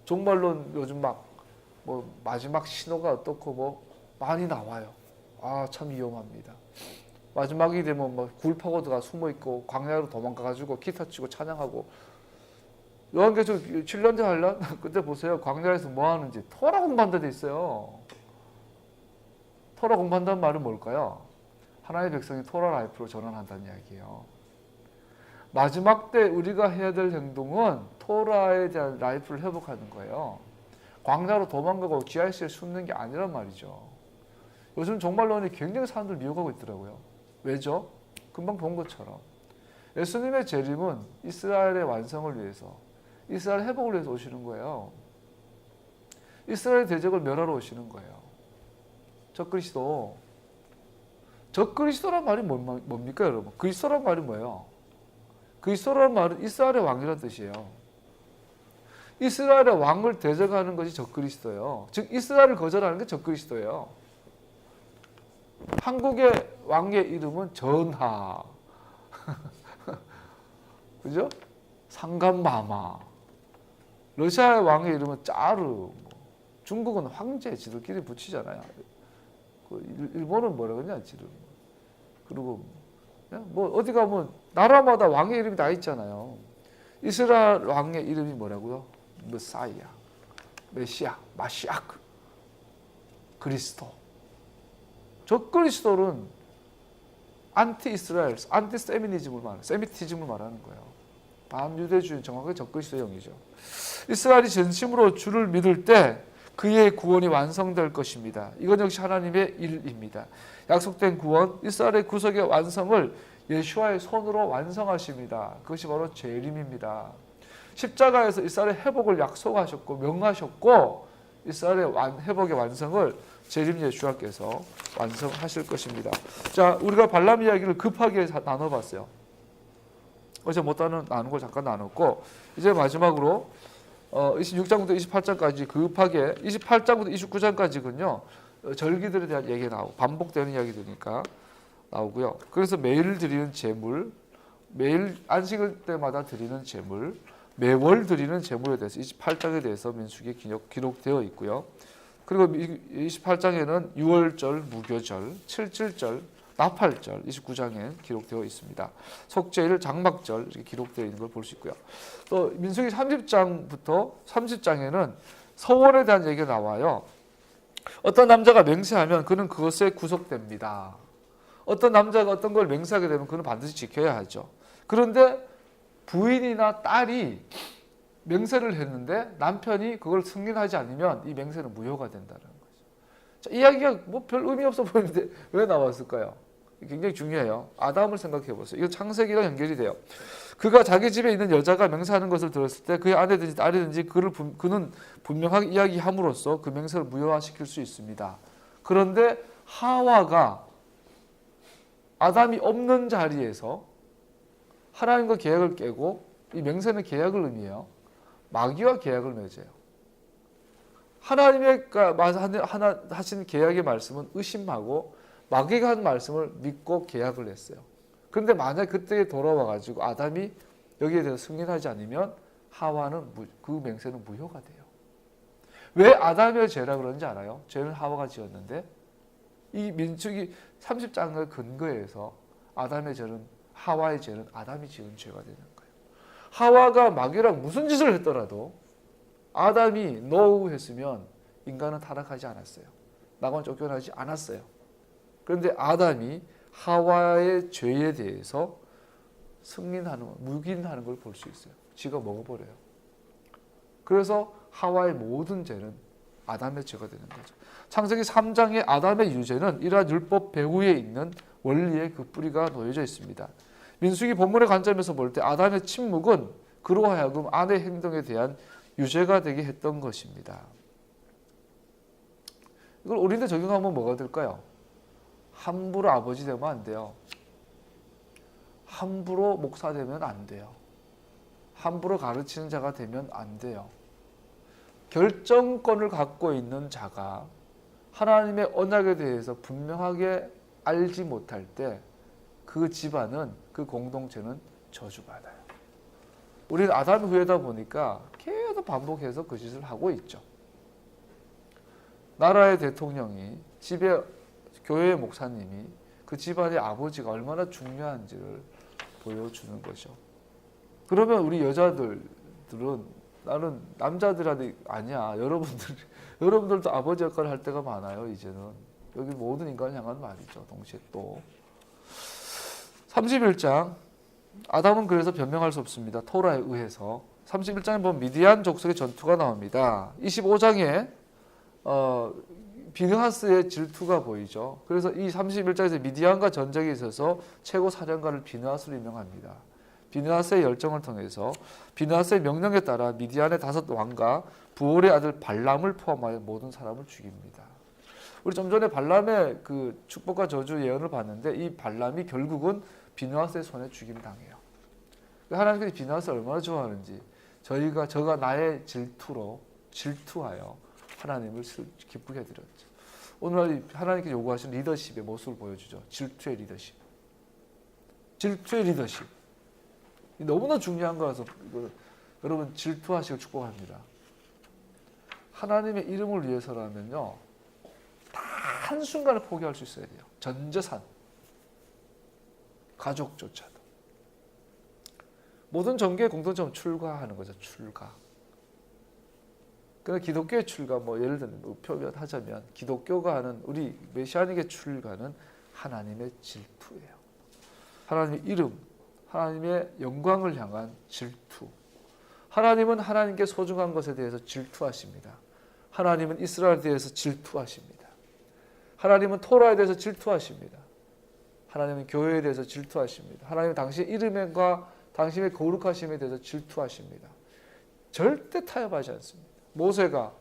종말론 요즘 막 뭐 마지막 신호가 어떻고 뭐 많이 나와요. 아, 참 위험합니다. 마지막이 되면 뭐 굴 파고 들어가 숨어 있고 광야로 도망가 가지고 기타 치고 찬양하고 요한계시록 7년째 하려 그때 보세요. 광야에서 뭐 하는지 토라 공부한다 돼 있어요. 토라 공부한다는 말은 뭘까요? 하나님의 백성이 토라 라이프로 전환한다는 이야기예요. 마지막 때 우리가 해야 될 행동은 토라에 대한 라이프를 회복하는 거예요. 광야로 도망가고 GIC에 숨는 게 아니란 말이죠. 요즘 종말론이 굉장히 사람들 미혹하고 있더라고요. 왜죠? 금방 본 것처럼 예수님의 재림은 이스라엘의 완성을 위해서 이스라엘 회복을 위해서 오시는 거예요. 이스라엘 대적을 멸하러 오시는 거예요. 적그리스도란 말이 뭡니까 여러분? 그리스도란 말이 뭐예요? 그리스도란 말은 이스라엘의 왕이라는 뜻이에요. 이스라엘의 왕을 대적하는 것이 적그리스도예요. 즉 이스라엘을 거절하는 게 적그리스도예요. 한국의 왕의 이름은 전하, 그죠? 상간마마. 러시아의 왕의 이름은 짜르. 중국은 황제 지들끼리 붙이잖아요. 일본은 뭐라 그러냐 지금. 그리고 뭐 어디 가면 나라마다 왕의 이름이 다 있잖아요. 이스라엘 왕의 이름이 뭐라고요? 메사이아, 메시아, 마시아크, 그리스도. 적그리스도는 안티 이스라엘, 안티 세미티즘을 말하는 거예요. 반유대주의 정확하게 적그리스도형이죠. 이스라엘이 전심으로 주를 믿을 때 그의 구원이 완성될 것입니다. 이건 역시 하나님의 일입니다. 약속된 구원, 이스라엘의 구속의 완성을 예수와의 손으로 완성하십니다. 그것이 바로 재림입니다. 십자가에서 이스라엘의 회복을 약속하셨고 명하셨고 이스라엘의 회복의 완성을 재림 예수와께서 완성하실 것입니다. 자, 우리가 발람 이야기를 급하게 나눠봤어요. 어제 못 나눈 걸 잠깐 나눴고 이제 마지막으로 26장부터 28장까지 급하게 28장부터 29장까지군요. 절기들에 대한 얘기가 나오고 반복되는 이야기들이니까 나오고요. 그래서 매일 드리는 제물, 매일 안식일 때마다 드리는 제물, 매월 드리는 제물에 대해서 28장에 대해서 민수기에 기록되어 있고요. 그리고 28장에는 6월절, 무교절, 7.7절, 나팔절 29장에 기록되어 있습니다. 속죄일, 장막절 이렇게 기록되어 있는 걸 볼 수 있고요. 또 민수기 30장부터 30장에는 서원에 대한 얘기가 나와요. 어떤 남자가 맹세하면 그는 그것에 구속됩니다. 어떤 남자가 어떤 걸 맹세하게 되면 그는 반드시 지켜야 하죠. 그런데 부인이나 딸이 맹세를 했는데 남편이 그걸 승인하지 않으면 이 맹세는 무효가 된다는 거죠. 자, 이야기가 뭐 별 의미 없어 보이는데 왜 나왔을까요? 굉장히 중요해요. 아담을 생각해 보세요. 이거 창세기랑 연결이 돼요. 그가 자기 집에 있는 여자가 맹세하는 것을 들었을 때 그의 아내든지 딸이든지 그는 분명하게 이야기함으로써 그 맹세를 무효화시킬 수 있습니다. 그런데 하와가 아담이 없는 자리에서 하나님과 계약을 깨고, 이 맹세는 계약을 의미해요. 마귀와 계약을 맺어요. 하나님의 하신 계약의 말씀은 의심하고 마귀가 한 말씀을 믿고 계약을 했어요. 그런데 만약 그때에 돌아와가지고 아담이 여기에 대해서 승인하지 않으면 하와는 그 맹세는 무효가 돼요. 왜 아담의 죄라 그런지 알아요? 죄는 하와가 지었는데 이 민수기 30장의 근거에서 아담의 죄는, 하와의 죄는 아담이 지은 죄가 되는 거예요. 하와가 마귀랑 무슨 짓을 했더라도 아담이 노우 했으면 인간은 타락하지 않았어요. 낙원 쫓겨나지 않았어요. 그런데 아담이 하와의 죄에 대해서 승인하는, 묵인하는 걸 볼 수 있어요. 지가 먹어버려요. 그래서 하와의 모든 죄는 아담의 죄가 되는 거죠. 창세기 3장의 아담의 유죄는 이러한 율법 배후에 있는 원리의 그 뿌리가 놓여져 있습니다. 민수기 본문의 관점에서 볼 때 아담의 침묵은 그로 하여금 아내의 행동에 대한 유죄가 되게 했던 것입니다. 이걸 우리한테 적용하면 뭐가 될까요? 함부로 아버지 되면 안 돼요. 함부로 목사 되면 안 돼요. 함부로 가르치는 자가 되면 안 돼요. 결정권을 갖고 있는 자가 하나님의 언약에 대해서 분명하게 알지 못할 때 그 집안은, 그 공동체는 저주받아요. 우리는 아담 후에다 보니까 계속 반복해서 그 짓을 하고 있죠. 나라의 대통령이, 집에 교회의 목사님이 그 집안의 아버지가 얼마나 중요한지를 보여주는 거죠. 그러면 우리 여자들은, 나는 남자들한테 아니야, 여러분들도 아버지 역할을 할 때가 많아요. 이제는 여기 모든 인간을 향한 말이죠. 동시에 또 31장, 아담은 그래서 변명할 수 없습니다. 토라에 의해서. 31장에 보면 미디안 족속의 전투가 나옵니다. 25장에 비느하스의 질투가 보이죠. 그래서 이 31장에서 미디안과 전쟁에 있어서 최고 사령관을 비느하스로 임명합니다. 비느하스의 열정을 통해서 비느하스의 명령에 따라 미디안의 5 왕과 부올의 아들 발람을 포함하여 모든 사람을 죽입니다. 우리 좀 전에 발람의 그 축복과 저주 예언을 봤는데 이 발람이 결국은 비느하스의 손에 죽임당해요. 하나님께서 비느하스를 얼마나 좋아하는지, 저가 나의 질투하여 하나님을 기쁘게 해드렸죠. 오늘 하나님께서 요구하신 리더십의 모습을 보여주죠. 질투의 리더십. 질투의 리더십. 너무나 중요한 거라서 여러분 질투하시고 축복합니다. 하나님의 이름을 위해서라면요, 다 한순간에 포기할 수 있어야 돼요. 전 재산, 가족조차도. 모든 종교의 공통점은 출가하는 거죠. 출가. 그러나 기독교의 출가, 예를 들면 표현하자면 기독교가 하는, 우리 메시아닉의 출가는 하나님의 질투예요. 하나님의 이름, 하나님의 영광을 향한 질투. 하나님은 하나님께 소중한 것에 대해서 질투하십니다. 하나님은 이스라엘에 대해서 질투하십니다. 하나님은 토라에 대해서 질투하십니다. 하나님은 교회에 대해서 질투하십니다. 하나님은 당신의 이름과 당신의 거룩하심에 대해서 질투하십니다. 절대 타협하지 않습니다. 모세가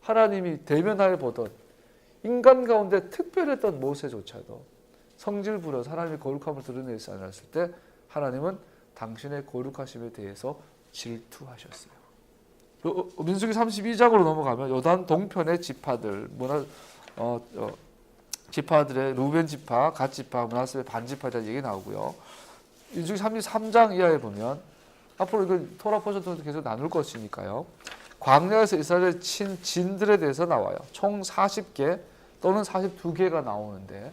하나님이 대면하여 보던 인간 가운데 특별했던 모세조차도 성질 부려서 하나님의 거룩함을 드러내지 않았을 때 하나님은 당신의 거룩하심에 대해서 질투하셨어요. 민수기 32장으로 넘어가면 요단 동편의 지파들, 지파들의 루벤 지파, 갓 지파, 므낫세 반 지파에 대한 얘기 나오고요. 민수기 33장 이하에 보면 앞으로 이거 토라 포션도 계속 나눌 것이니까요. 광야에서 이스라엘의 친 진들에 대해서 나와요. 총 40개 또는 42개가 나오는데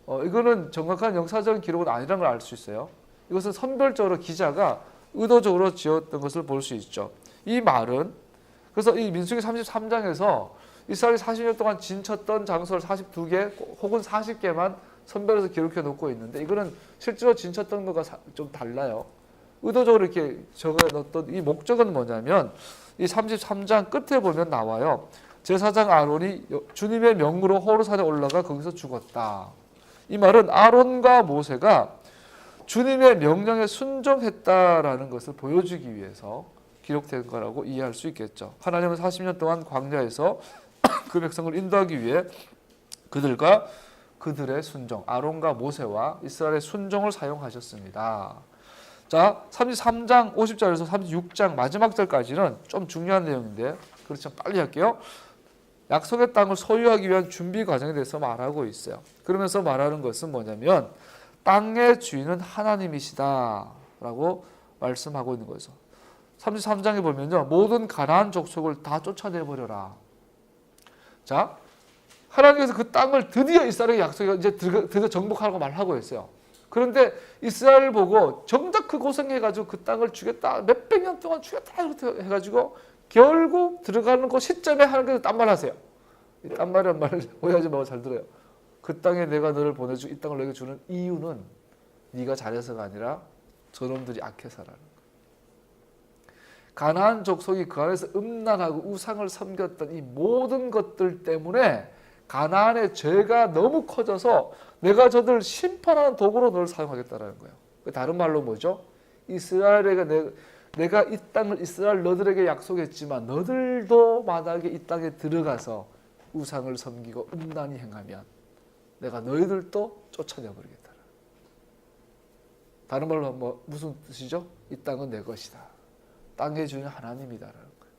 이거는 정확한 역사적인 기록은 아니라는 걸 알 수 있어요. 이것은 선별적으로 기자가 의도적으로 지었던 것을 볼 수 있죠. 이 말은 그래서 이 민수기 33장에서 이스라엘이 40년 동안 진쳤던 장소를 42개 혹은 40개만 선별해서 기록해 놓고 있는데 이거는 실제로 진쳤던 거가 좀 달라요. 의도적으로 이렇게 적어 놓았던 이 목적은 뭐냐면 이 33장 끝에 보면 나와요. 제사장 아론이 주님의 명으로 호르산에 올라가 거기서 죽었다. 이 말은 아론과 모세가 주님의 명령에 순종했다라는 것을 보여주기 위해서 기록된 거라고 이해할 수 있겠죠. 하나님은 40년 동안 광야에서 그 백성을 인도하기 위해 그들과 그들의 순종, 아론과 모세와 이스라엘의 순종을 사용하셨습니다. 자, 33장 50절에서 36장 마지막 절까지는 좀 중요한 내용인데 그렇지만 빨리 할게요. 약속의 땅을 소유하기 위한 준비 과정에 대해서 말하고 있어요. 그러면서 말하는 것은 뭐냐면 땅의 주인은 하나님이시다 라고 말씀하고 있는 거죠. 33장에 보면요, 모든 가나안 족속을 다 쫓아내버려라. 자, 하나님께서 그 땅을 드디어 이스라엘에게 약속해 이제 드디어 정복하라고 말하고 있어요. 그런데 이스라엘을 보고 정작 그 고생해가지고 그 땅을 주겠다, 몇백 년 동안 주겠다 해가지고 결국 들어가는 그 시점에 하나님께서 딴 말 하세요. 딴 말이란 말을 오해하지 말고 잘 들어요. 그 땅에 내가 너를 보내주고 이 땅을 너에게 주는 이유는 네가 잘해서가 아니라 저놈들이 악해서라는 거예요. 가나안 족속이 그 안에서 음란하고 우상을 섬겼던 이 모든 것들 때문에 가나안의 죄가 너무 커져서 내가 저들 심판하는 도구로 너를 사용하겠다라는 거예요. 다른 말로 뭐죠? 이스라엘에게 내가 이 땅을 이스라엘 너들에게 약속했지만 너들도 만약에 이 땅에 들어가서 우상을 섬기고 음란히 행하면 내가 너희들도 쫓아내버리겠다. 다른 말로 뭐 무슨 뜻이죠? 이 땅은 내 것이다. 땅의 주인은 하나님이다라는 거예요.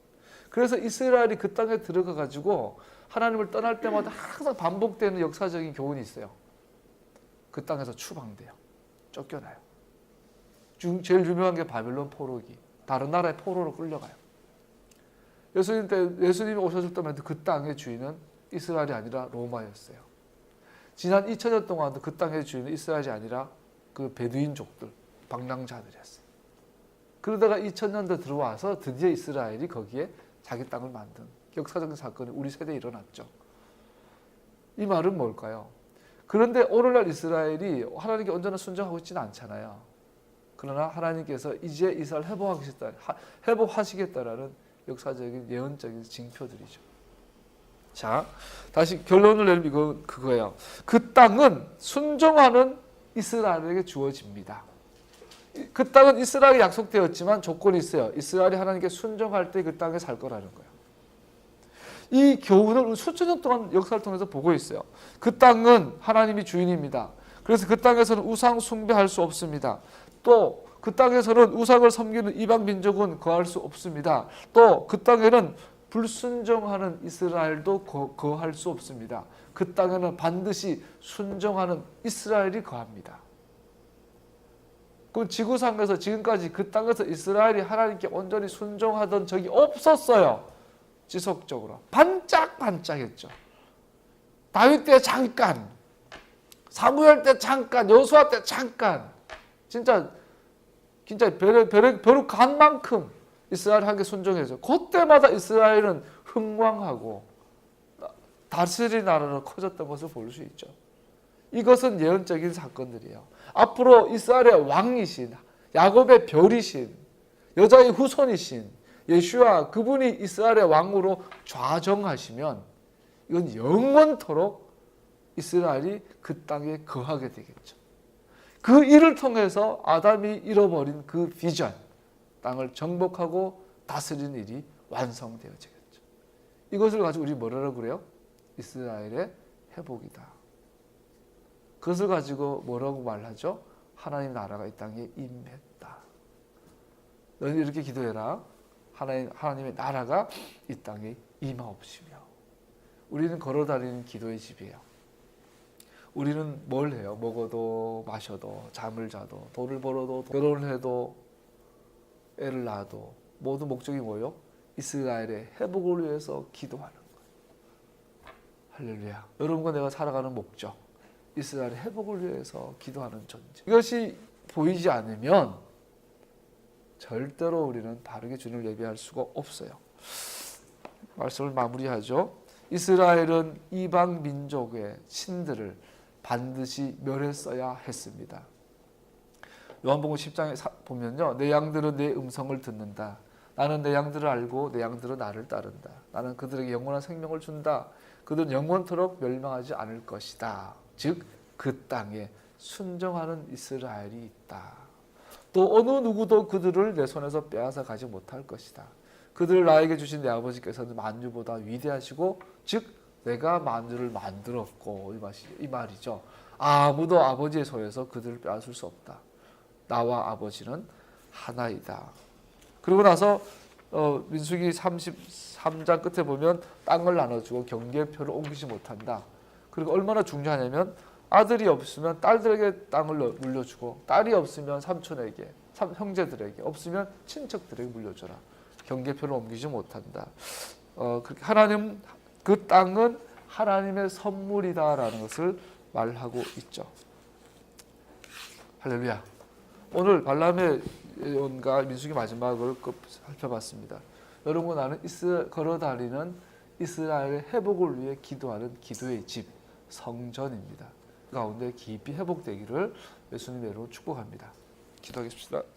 그래서 이스라엘이 그 땅에 들어가 가지고 하나님을 떠날 때마다 항상 반복되는 역사적인 교훈이 있어요. 그 땅에서 추방돼요. 쫓겨나요. 제일 유명한 게 바빌론 포로기. 다른 나라의 포로로 끌려가요. 예수님이 오셨을 때만 그 땅의 주인은 이스라엘이 아니라 로마였어요. 지난 2000년 동안도 그 땅의 주인은 이스라엘이 아니라 그 베두인족들, 방랑자들이었어요. 그러다가 2000년대 들어와서 드디어 이스라엘이 거기에 자기 땅을 만든 역사적인 사건이 우리 세대에 일어났죠. 이 말은 뭘까요? 그런데 오늘날 이스라엘이 하나님께 온전히 순종하고 있지는 않잖아요. 그러나 하나님께서 이제 이스라엘 회복하시겠다라는 역사적인 예언적인 징표들이죠. 자, 다시 결론을 내리면 그거예요. 그 땅은 순종하는 이스라엘에게 주어집니다. 그 땅은 이스라엘에 약속되었지만 조건이 있어요. 이스라엘이 하나님께 순종할 때 그 땅에 살 거라는 거예요. 이 교훈을 수천 년 동안 역사를 통해서 보고 있어요. 그 땅은 하나님이 주인입니다. 그래서 그 땅에서는 우상 숭배할 수 없습니다. 또 그 땅에서는 우상을 섬기는 이방 민족은 거할 수 없습니다. 또 그 땅에는 불순종하는 이스라엘도 거할 수 없습니다. 그 땅에는 반드시 순종하는 이스라엘이 거합니다. 그럼 지구상에서 지금까지 그 땅에서 이스라엘이 하나님께 온전히 순종하던 적이 없었어요. 지속적으로. 반짝반짝했죠. 다윗 때 잠깐, 사무엘 때 잠깐, 여호수아 때 잠깐. 진짜 벼룩 간 만큼 이스라엘 하게 순종해서 그때마다 이스라엘은 흥왕하고 다스릴 나라로 커졌던 것을 볼 수 있죠. 이것은 예언적인 사건들이에요. 앞으로 이스라엘의 왕이신, 야곱의 별이신, 여자의 후손이신 예수와 그분이 이스라엘의 왕으로 좌정하시면 이건 영원토록 이스라엘이 그 땅에 거하게 되겠죠. 그 일을 통해서 아담이 잃어버린 그 비전, 땅을 정복하고 다스리는 일이 완성되어지겠죠. 이것을 가지고 우리 뭐라고 그래요? 이스라엘의 회복이다. 그것을 가지고 뭐라고 말하죠? 하나님 나라가 이 땅에 임했다. 너희는 이렇게 기도해라. 하나님의 나라가 이 땅에 임하옵시며. 우리는 걸어다니는 기도의 집이에요. 우리는 뭘 해요? 먹어도 마셔도 잠을 자도 돈을 벌어도 결혼을 해도 애를 낳아도 모든 목적이 뭐예요? 이스라엘의 회복을 위해서 기도하는 거예요. 할렐루야. 여러분과 내가 살아가는 목적, 이스라엘의 회복을 위해서 기도하는 존재. 이것이 보이지 않으면 절대로 우리는 바르게 주님을 예배할 수가 없어요. 말씀을 마무리하죠. 이스라엘은 이방 민족의 신들을 반드시 멸했어야 했습니다. 요한복음 10장에 보면요. 내 양들은 내 음성을 듣는다. 나는 내 양들을 알고 내 양들은 나를 따른다. 나는 그들에게 영원한 생명을 준다. 그들은 영원토록 멸망하지 않을 것이다. 즉 그 땅에 순종하는 이스라엘이 있다. 또 어느 누구도 그들을 내 손에서 빼앗아 가지 못할 것이다. 그들을 나에게 주신 내 아버지께서는 만유보다 위대하시고 즉 내가 만유를 만들었고 이 말이죠. 아무도 아버지의 손에서 그들을 빼앗을 수 없다. 나와 아버지는 하나이다. 그리고 나서 민수기 33장 끝에 보면 땅을 나눠주고 경계표를 옮기지 못한다. 그리고 얼마나 중요하냐면 아들이 없으면 딸들에게 땅을 물려주고 딸이 없으면 삼촌에게 형제들에게 없으면 친척들에게 물려줘라. 경계표를 옮기지 못한다. 그렇게 하나님 그 땅은 하나님의 선물이다라는 것을 말하고 있죠. 할렐루야. 오늘 발람의 예언과 민수기 마지막을 살펴봤습니다. 여러분 나는 걸어다니는 이스라엘의 회복을 위해 기도하는 기도의 집 성전입니다. 그 가운데 깊이 회복되기를 예수님의 이름으로 축복합니다. 기도하겠습니다.